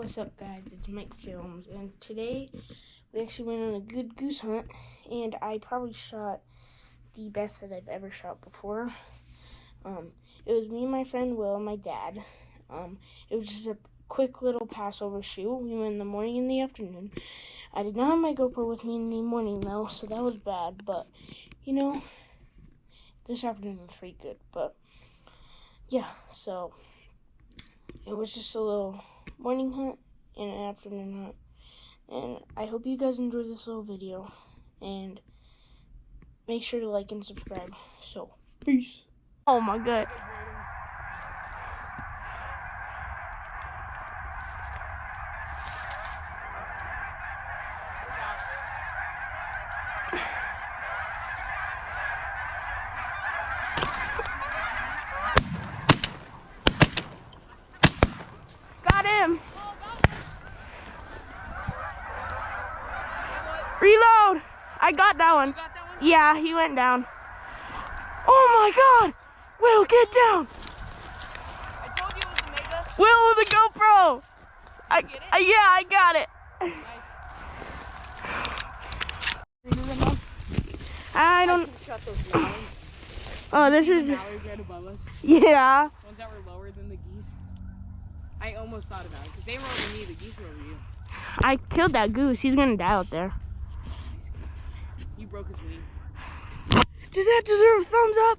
What's up, guys? It's Mike Films, and today we actually went on a good goose hunt, and I probably shot the best that I've ever shot before. It was me and my friend Will and my dad. It was just a quick little Passover shoot. We went in the morning and the afternoon. I did not have my GoPro with me in the morning though, so that was bad, but you know, this afternoon was pretty good. But yeah, so it was just a little morning hunt and an afternoon hunt. And I hope you guys enjoyed this little video. And make sure to like and subscribe. So, peace. Oh my god. Got him. Reload. I got that one. Yeah, he went down. Oh my god. Will, get down. I told you it was the Mega. Will with the GoPro. Did you get it? Yeah, I got it. Nice. I don't. Shot those mallards. Oh, this The is. mallards right above us. Yeah. Ones that were lower than the geese. I almost thought about it because they were over me. The geese were over you. I killed that goose. He's gonna die out there. You broke his wing. Does that deserve a thumbs up?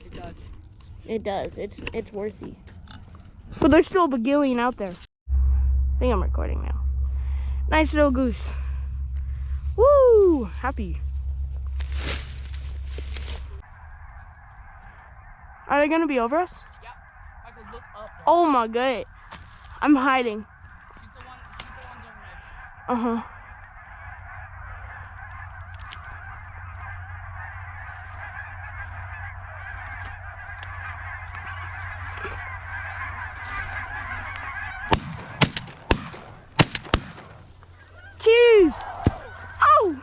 It does. It does. It's worthy. But there's still a bagillion out there. I think I'm recording now. Nice little goose. Woo! Happy. Are they gonna be over us? Yep. Michael, look up. Oh my god. I'm hiding. Shoot the ones over me. Uh-huh. Jeez! Oh!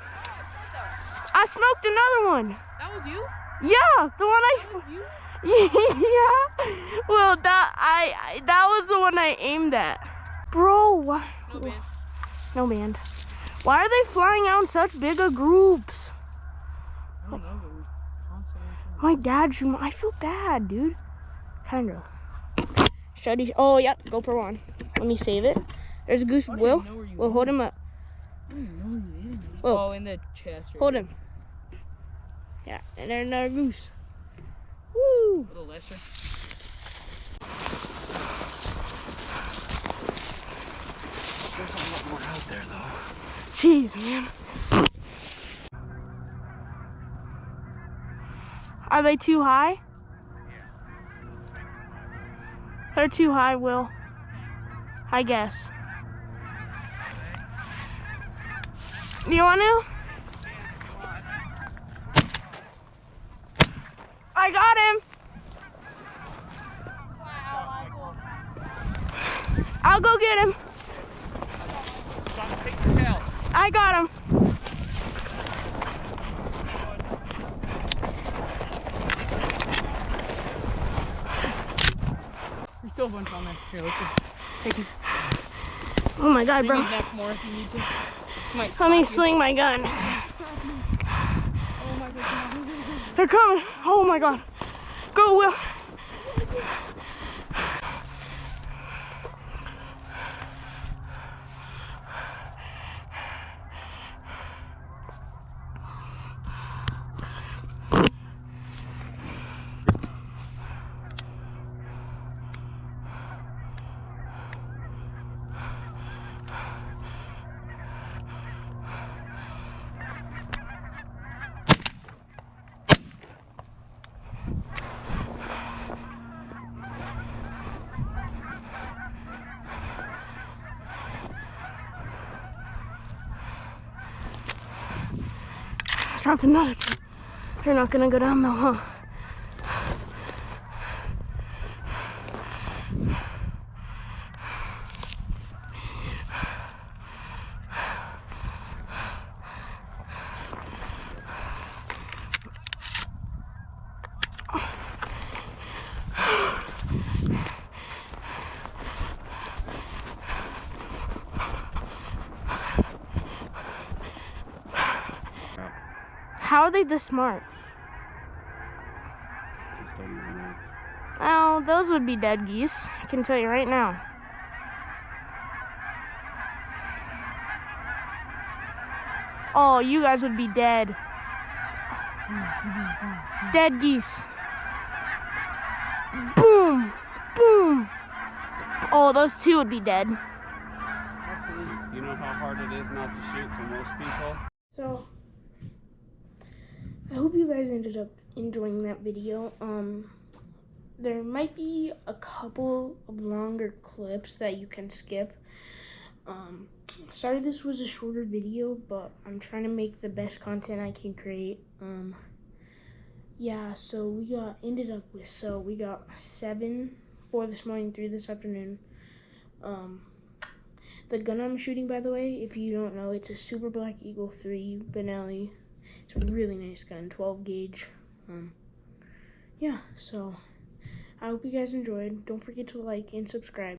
I smoked another one. That was you? Yeah, the one I That was you? yeah. Well, that was the one I aimed at. Bro, why? No band. No band. Why are they flying out in such bigger groups? I don't know, but we're constantly My dad should. I feel bad, dude. Kinda. Shuddy. Oh, yep. GoPro on. Let me save it. There's a goose. Will. Will, hold him up. I don't even know where you in. Will. Oh, in the chest. Right Hold there. him. Yeah, and there's another goose. Woo! Little Lester. There's a lot more out there, though. Jeez, man. Are they too high? They're too high, Will. I guess. Do you want to? I got him. I'll go get him. I got him. There's still a bunch on there. Here, let's just take him. Oh my god, Bring bro. his neck more if you need to. Might Let me slap you. sling my gun. Oh my god. They're coming. Oh my god. Go, Will. Dropped another tree. They're not gonna go down though, huh? How are they this smart? Just don't even move. Oh, those would be dead geese. I can tell you right now. Oh, you guys would be dead. Dead geese. Boom! Boom! Oh, those two would be dead. Actually, you know how hard it is not to shoot for most people? So, I hope you guys ended up enjoying that video. There might be a couple of longer clips that you can skip. Sorry this was a shorter video, but I'm trying to make the best content I can create. Yeah, so we got 7 for this morning, 3 this afternoon. The gun I'm shooting, by the way, if you don't know, it's a Super Black Eagle 3 Benelli. It's a really nice gun, 12 gauge. Yeah, so I hope you guys enjoyed. Don't forget to like and subscribe.